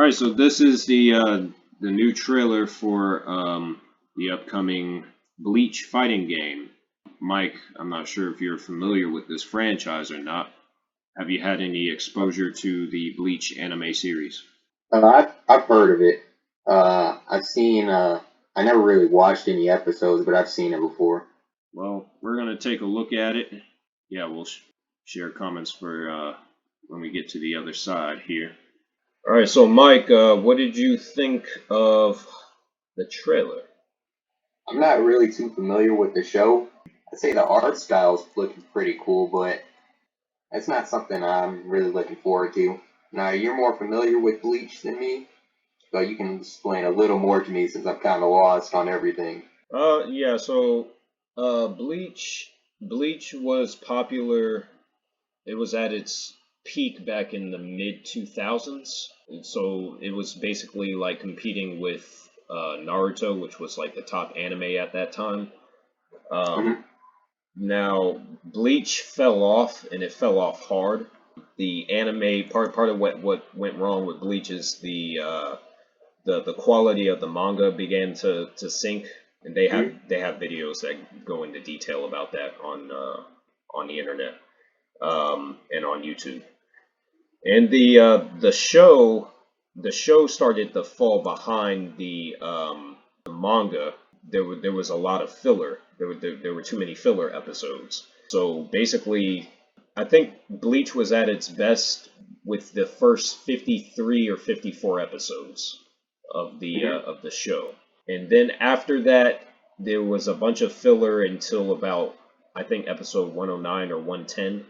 All right, so this is the new trailer for the upcoming Bleach fighting game. Mike, I'm not sure if you're familiar with this franchise or not. Have you had any exposure to the Bleach anime series? I've heard of it. I've seen. I never really watched any episodes, but I've seen it before. Well, we're gonna take a look at it. Yeah, we'll share comments for when we get to the other side here. All right, so Mike, what did you think of the trailer? I'm not really too familiar with the show. I'd say the art style's looking pretty cool, but it's not something I'm really looking forward to. Now, you're more familiar with Bleach than me, so you can explain a little more to me since I'm kind of lost on everything. Yeah, so Bleach was popular. It was at its peak back in the mid 2000s. So it was basically like competing with Naruto, which was like the top anime at that time. Um, Hmm. Now Bleach fell off, and it fell off hard. The anime part of what went wrong with Bleach is the quality of the manga began to sink, and they have videos that go into detail about that on the internet and on YouTube. And the show started to fall behind the manga. There was a lot of filler. There were too many filler episodes. So basically, I think Bleach was at its best with the first 53 or 54 episodes of the show. And then after that, there was a bunch of filler until about, I think, episode 109 or 110,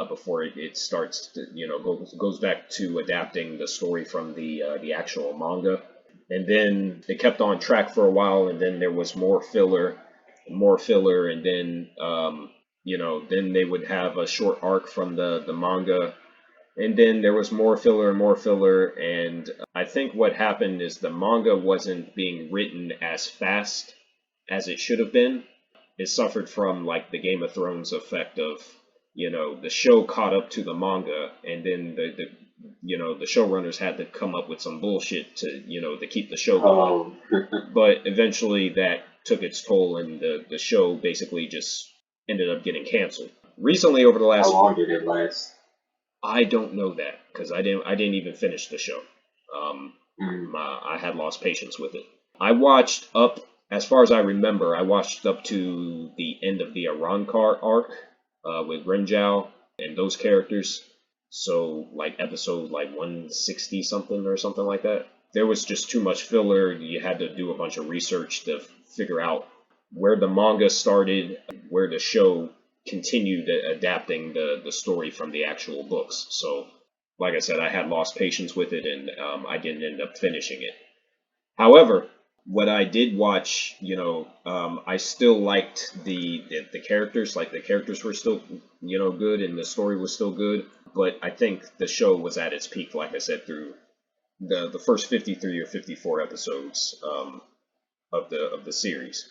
before it starts to, goes back to adapting the story from the actual manga. And then they kept on track for a while, and then there was more filler, and then then they would have a short arc from the manga, and then there was more filler, and I think what happened is the manga wasn't being written as fast as it should have been. It suffered from like the Game of Thrones effect of, the show caught up to the manga, and then the showrunners had to come up with some bullshit to keep the show going. Oh, But eventually that took its toll, and the show basically just ended up getting canceled. Recently, over the how last, long did it last? I don't know that because I didn't even finish the show. Um, Mm. I had lost patience with it. I watched up, as far as I remember, I watched up to the end of the Arankar arc with Renjiao and those characters. So like episode like 160 something or something like that. There was just too much filler. You had to do a bunch of research to figure out where the manga started, where the show continued adapting the story from the actual books. So, like I said, I had lost patience with it, and I didn't end up finishing it. However, what I did watch, I still liked the characters. Like the characters were still, good, and the story was still good. But I think the show was at its peak, like I said, through the first 53 or 54 episodes of the series.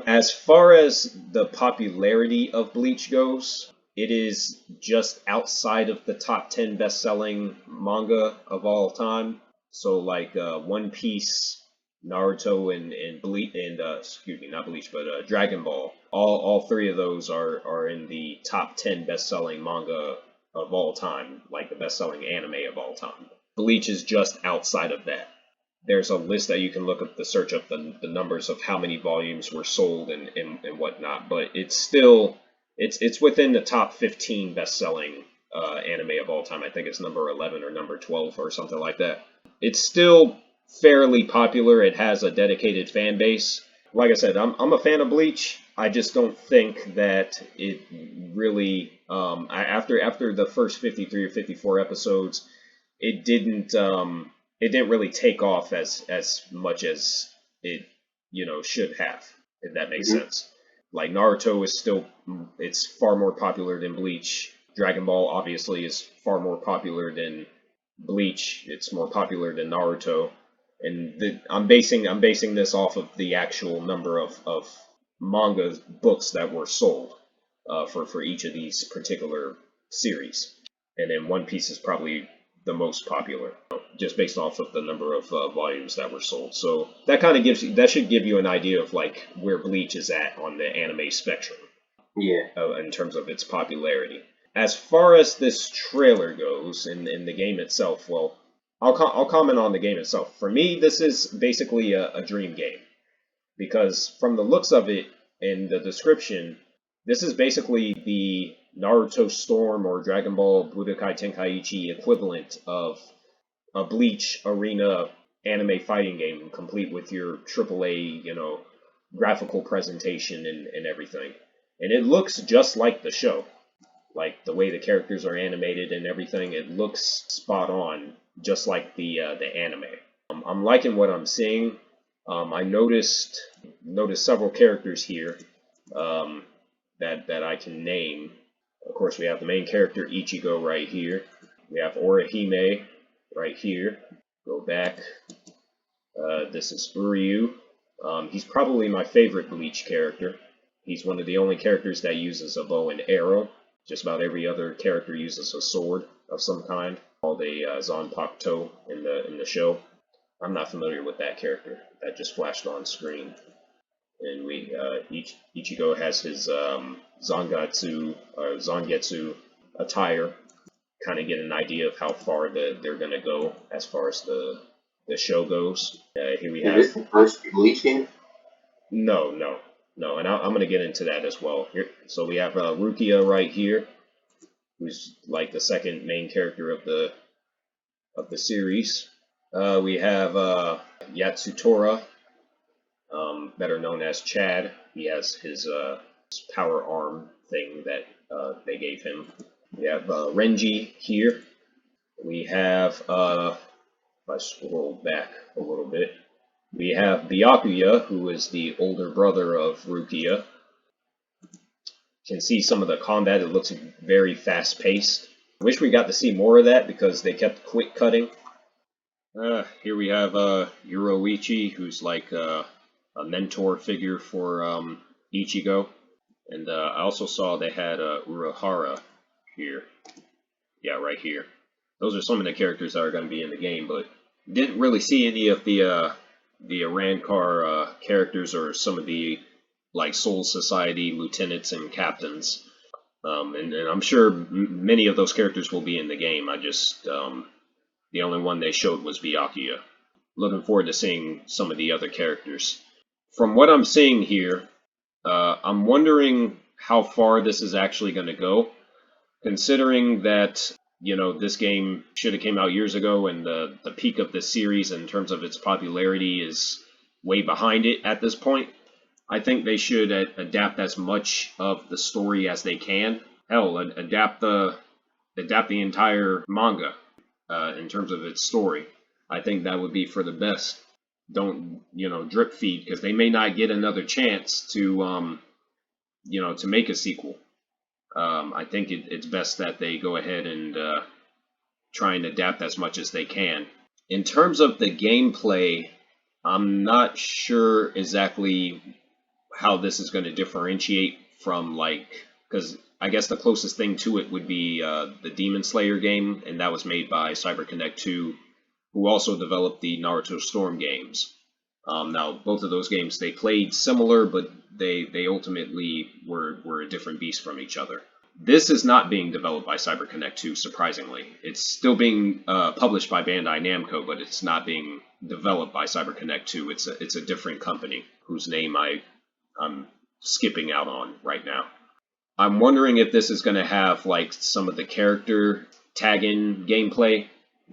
As far as the popularity of Bleach goes, it is just outside of the top 10 best-selling manga of all time. So like One Piece, Naruto, and Bleach, and excuse me, not Bleach, but Dragon Ball. All three of those are in the top 10 best-selling manga of all time, like the best-selling anime of all time. Bleach is just outside of that. There's a list that you can look up to search up the numbers of how many volumes were sold and whatnot, but it's still it's within the top 15 best-selling anime of all time. I think it's number 11 or number 12 or something like that. It's still fairly popular. It has a dedicated fan base. Like I said, I'm a fan of Bleach. I just don't think that it really after the first 53 or 54 episodes, it didn't really take off as much as it should have, if that makes Hmm. sense. Like Naruto is still, it's far more popular than Bleach. Dragon Ball obviously is far more popular than Bleach. It's more popular than Naruto, and I'm basing this off of the actual number of manga books that were sold for each of these particular series. And then One Piece is probably the most popular, just based off of the number of volumes that were sold. So that kind of should give you an idea of like where Bleach is at on the anime spectrum. Yeah. In terms of its popularity. As far as this trailer goes in the game itself, well, I'll comment on the game itself. For me, this is basically a dream game because from the looks of it and the description, this is basically the Naruto Storm or Dragon Ball Budokai Tenkaichi equivalent of a Bleach arena anime fighting game, complete with your AAA, graphical presentation and everything. And it looks just like the show. Like the way the characters are animated and everything, it looks spot on, just like the anime. I'm liking what I'm seeing. I noticed several characters here that I can name. Of course, we have the main character Ichigo right here. We have Orihime right here. Go back. This is Uryu. He's probably my favorite Bleach character. He's one of the only characters that uses a bow and arrow. Just about every other character uses a sword of some kind, called a Zanpakuto in the show. I'm not familiar with that character. That just flashed on screen. And Ichigo has his Zangetsu attire. Kind of get an idea of how far they're going to go as far as the show goes. Here we have. Is this the first Bleach game? No, and I'm going to get into that as well. So we have Rukia right here, who's like the second main character of the series. We have Yatsutora, better known as Chad. He has his power arm thing that they gave him. We have Renji here. We have, if I scroll back a little bit, we have Byakuya, who is the older brother of Rukia. You can see some of the combat. It looks very fast-paced. I wish we got to see more of that because they kept quick cutting. Here we have Yuroichi, who's like a mentor figure for Ichigo. And I also saw they had Urahara here. Yeah, right here. Those are some of the characters that are going to be in the game, but didn't really see any of the Rancor characters or some of the like Soul Society lieutenants and captains. And I'm sure many of those characters will be in the game. I just the only one they showed was Byakuya. Looking forward to seeing some of the other characters. From what I'm seeing here, I'm wondering how far this is actually going to go, considering that this game should have came out years ago, and the peak of this series in terms of its popularity is way behind it at this point. I think they should adapt as much of the story as they can. Hell, adapt the entire manga in terms of its story. I think that would be for the best. Don't drip feed, because they may not get another chance to to make a sequel. I think it's best that they go ahead and try and adapt as much as they can. In terms of the gameplay, I'm not sure exactly how this is going to differentiate from, because I guess the closest thing to it would be the Demon Slayer game, and that was made by CyberConnect 2, who also developed the Naruto Storm games. Now, both of those games, they played similar, but they ultimately were a different beast from each other. This is not being developed by CyberConnect 2, surprisingly. It's still being published by Bandai Namco, but it's not being developed by CyberConnect 2. It's a different company whose name I'm skipping out on right now. I'm wondering if this is going to have like some of the character tag-in gameplay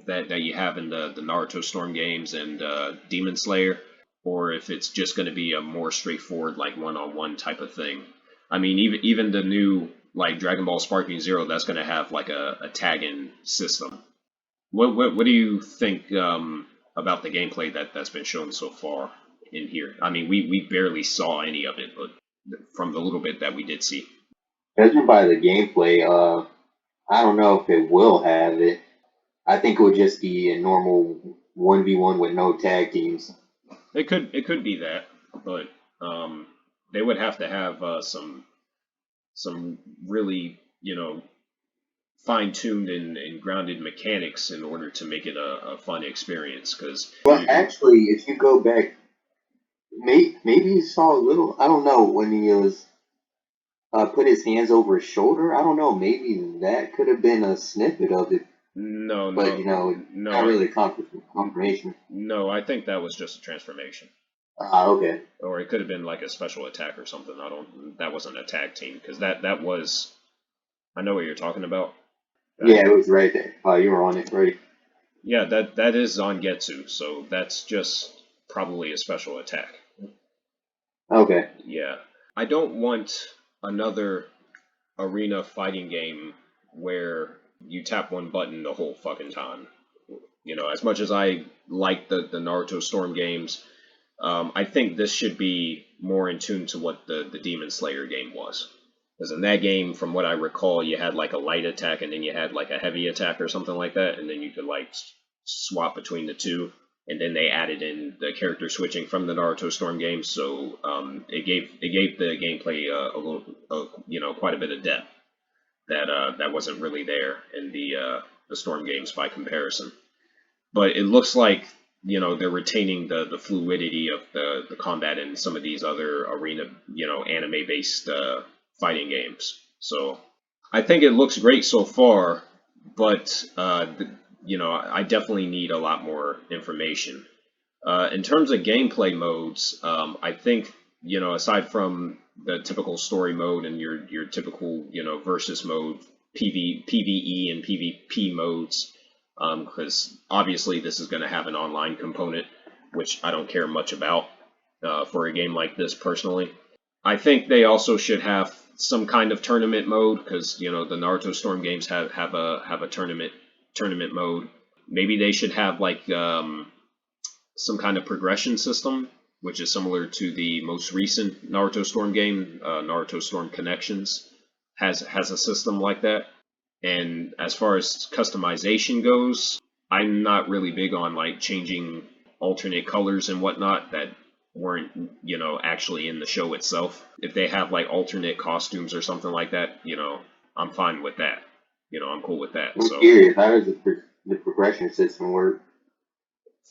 that you have in the Naruto Storm games and Demon Slayer, or if it's just going to be a more straightforward like one-on-one type of thing. I mean, even the new like Dragon Ball Sparking Zero, that's going to have like a tag-in system. What do you think about the gameplay that's been shown so far in here? I mean, we barely saw any of it, but from the little bit that we did see. Judging by the gameplay, I don't know if it will have it. I think it would just be a normal 1v1 with no tag teams. It could be that, but they would have to have some really fine-tuned and grounded mechanics in order to make it a fun experience. Because Well, actually, if you go back, maybe you saw a little. I don't know when he was put his hands over his shoulder. I don't know. Maybe that could have been a snippet of it, no, but no, not no, really confirmation. no. I think that was just a transformation, Ah, okay. or it could have been like a special attack or something. I don't. That wasn't a tag team because that was. I know what you're talking about. Yeah, it was right there. You were on it, right? Yeah, that is Zangetsu, so that's just probably a special attack. Okay. Yeah. I don't want another arena fighting game where you tap one button the whole fucking time. As much as I like the Naruto Storm games, I think this should be more in tune to what the Demon Slayer game was. Because in that game, from what I recall, you had like a light attack and then you had like a heavy attack or something like that, and then you could like swap between the two. And then they added in the character switching from the Naruto Storm games, so it gave the gameplay a little, quite a bit of depth that wasn't really there in the Storm games by comparison. But it looks like they're retaining the fluidity of the combat in some of these other arena anime based fighting games. So I think it looks great so far, but I definitely need a lot more information. In terms of gameplay modes, I think aside from the typical story mode and your typical versus mode, PvE and PvP modes, because obviously this is going to have an online component, which I don't care much about for a game like this personally. I think they also should have some kind of tournament mode because the Naruto Storm games have a tournament mode. Maybe they should have like some kind of progression system, which is similar to the most recent Naruto Storm game, Naruto Storm Connections, has a system like that. And as far as customization goes, I'm not really big on like changing alternate colors and whatnot that weren't, actually in the show itself. If they have like alternate costumes or something like that, I'm fine with that. I'm cool with that. I'm So curious. How does the progression system work?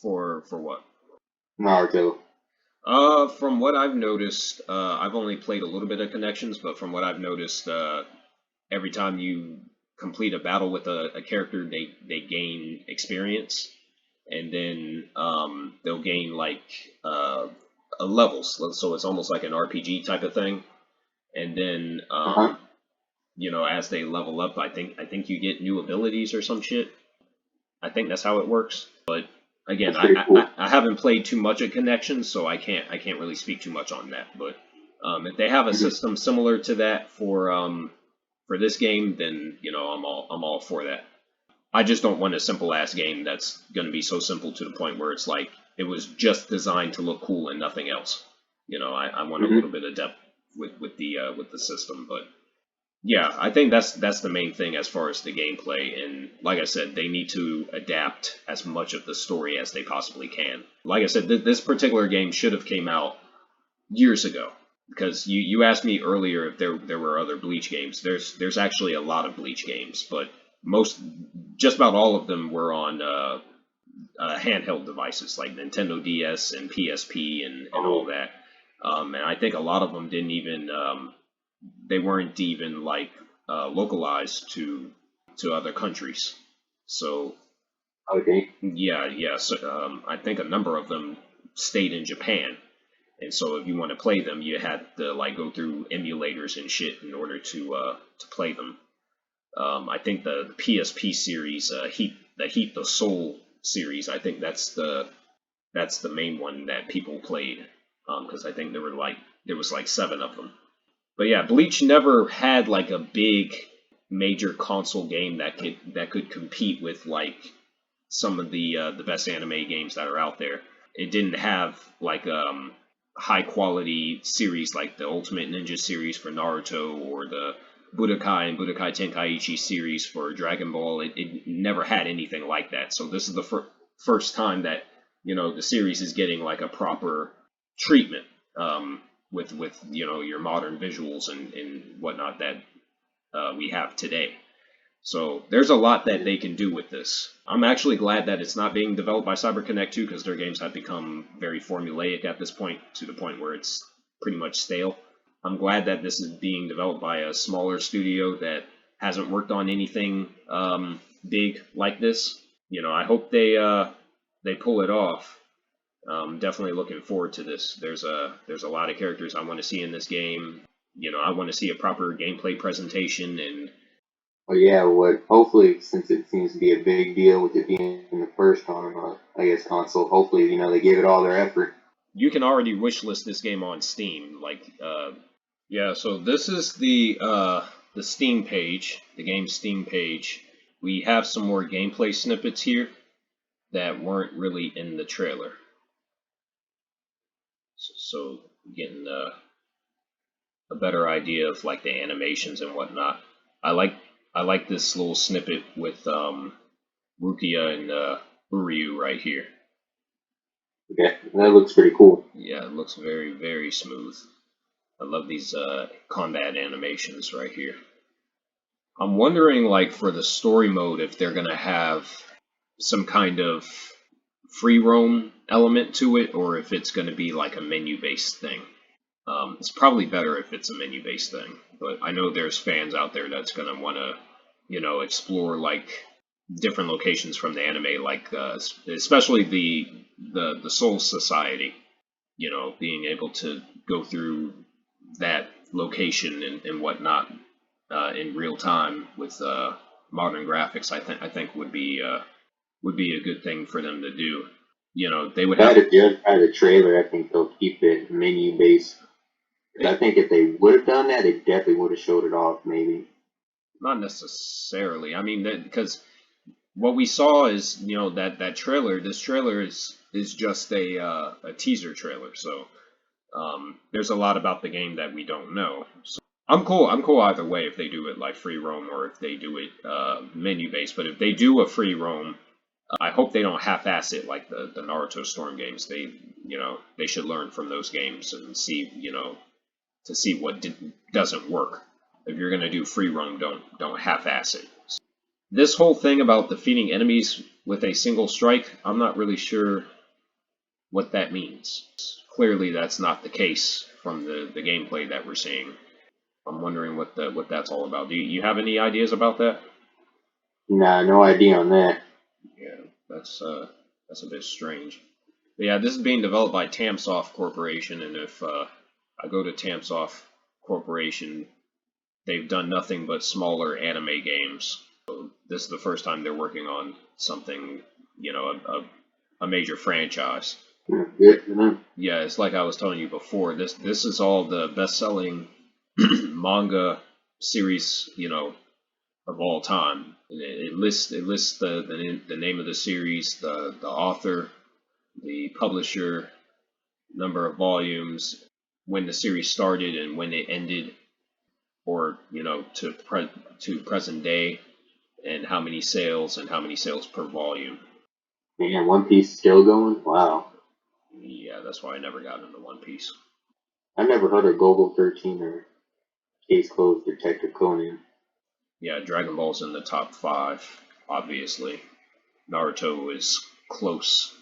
for what? Naruto. From what I've noticed, I've only played a little bit of Connections, but from what I've noticed, every time you complete a battle with a character, they gain experience, and then they'll gain like levels. So it's almost like an RPG type of thing. And then Uh huh. as they level up, I think you get new abilities or some shit. I think that's how it works. But again, That's pretty cool. I haven't played too much of Connections, so I can't really speak too much on that. But if they have a Mhm. system similar to that for this game, then I'm all for that. I just don't want a simple ass game that's going to be so simple to the point where it's like it was just designed to look cool and nothing else. I want a little Mhm. bit of depth with the system, but yeah, I think that's the main thing as far as the gameplay. And like I said, they need to adapt as much of the story as they possibly can. Like I said, this particular game should have came out years ago because you asked me earlier if there were other Bleach games. There's actually a lot of Bleach games, but just about all of them were on handheld devices like Nintendo DS and PSP and all Oh, that. And I think a lot of them didn't even they weren't even like localized to other countries. So okay. yeah. So I think a number of them stayed in Japan, and so if you want to play them, you had to like go through emulators and shit in order to play them. I think the PSP series, Heat the Soul series, I think that's the main one that people played because I think there was like seven of them. But yeah, Bleach never had like a big major console game that could compete with like some of the best anime games that are out there. It didn't have like high quality series like the Ultimate Ninja series for Naruto or the Budokai and Budokai Tenkaichi series for Dragon Ball. It never had anything like that. So this is the first time that the series is getting like a proper treatment with your modern visuals and whatnot that we have today. So there's a lot that they can do with this. I'm actually glad that it's not being developed by CyberConnect 2 because their games have become very formulaic at this point, to the point where it's pretty much stale. I'm glad that this is being developed by a smaller studio that hasn't worked on anything big like this. I hope they pull it off. Definitely looking forward to this. There's a lot of characters I want to see in this game. I want to see a proper gameplay presentation and. Well, yeah, hopefully, since it seems to be a big deal with it being in the first on, I guess, console, hopefully, they gave it all their effort. You can already wishlist this game on Steam. Yeah, so this is the Steam page, the game's Steam page. We have some more gameplay snippets here that weren't really in the trailer. So getting a better idea of like the animations and whatnot. I like this little snippet with Rukia and Uryu right here. Yeah, that looks pretty cool. Yeah, it looks very, very smooth. I love these combat animations right here. I'm wondering, like, for the story mode, if they're gonna have some kind of free roam element to it, or if it's gonna be like a menu-based thing. It's probably better if it's a menu-based thing, but I know there's fans out there that's gonna want to, explore like different locations from the anime, like especially the Soul Society. Being able to go through that location and whatnot in real time with modern graphics, I think would be a good thing for them to do. They would have. If you had a trailer, I think they'll keep it menu based. I think if they would have done that, they definitely would have showed it off, maybe. Not necessarily. I mean, because what we saw is, that trailer. This trailer is just a teaser trailer. So there's a lot about the game that we don't know. So I'm cool either way if they do it like free roam or if they do it menu based. But if they do a free roam, I hope they don't half-ass it like the Naruto Storm games. They should learn from those games and see, to see what doesn't work. If you're gonna do free roam, don't half-ass it. This whole thing about defeating enemies with a single strike, I'm not really sure what that means. Clearly, that's not the case from the gameplay that we're seeing. I'm wondering what that's all about. Do you have any ideas about that? Nah, no idea on that. Yeah, that's a bit strange. But yeah, this is being developed by Tamsoft Corporation, and if I go to Tamsoft Corporation, they've done nothing but smaller anime games. So this is the first time they're working on something, a major franchise. Good for them. Yeah, it's like I was telling you before. This is all the best-selling manga series, of all time. It lists the name of the series, the author, the publisher, number of volumes, when the series started and when it ended, or to present day, and how many sales per volume. Man, One Piece still going? Wow. Yeah, that's why I never got into One Piece. I never heard of Global 13 or Case Closed Detective Conan. Yeah, Dragon Ball's in the top 5, obviously. Naruto is close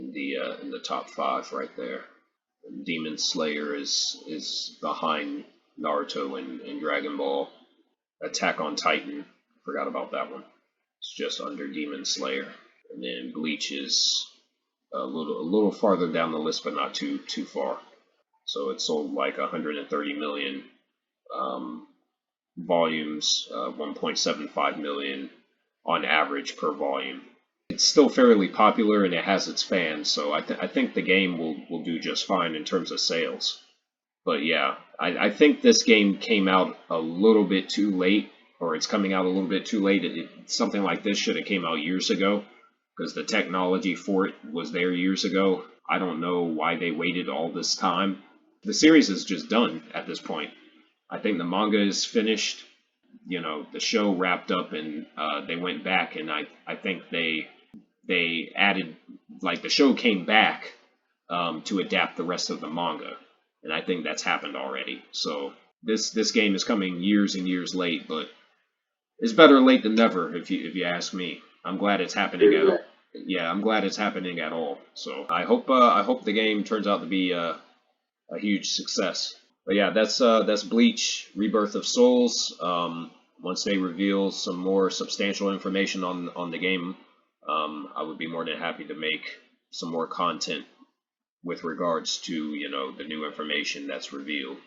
in the top 5 right there. Demon Slayer is behind Naruto and Dragon Ball. Attack on Titan, forgot about that one. It's just under Demon Slayer. And then Bleach is a little farther down the list, but not too far. So it sold like 130 million volumes, 1.75 million on average per volume. It's still fairly popular and it has its fans, so I think the game will do just fine in terms of sales. But yeah, I think this game came out a little bit too late, or it's coming out a little bit too late. Something like this should have came out years ago, because the technology for it was there years ago. I don't know why they waited all this time. The series is just done at this point. I think the manga is finished. The show wrapped up, and they went back, and I think they added, like, the show came back to adapt the rest of the manga, and I think that's happened already. So this game is coming years and years late, but it's better late than never, if you ask me. I'm glad it's happening There's at all. that. Yeah, I'm glad it's happening at all. So I hope the game turns out to be a huge success. But yeah, that's Bleach Rebirth of Souls. Once they reveal some more substantial information on the game, I would be more than happy to make some more content with regards to the new information that's revealed.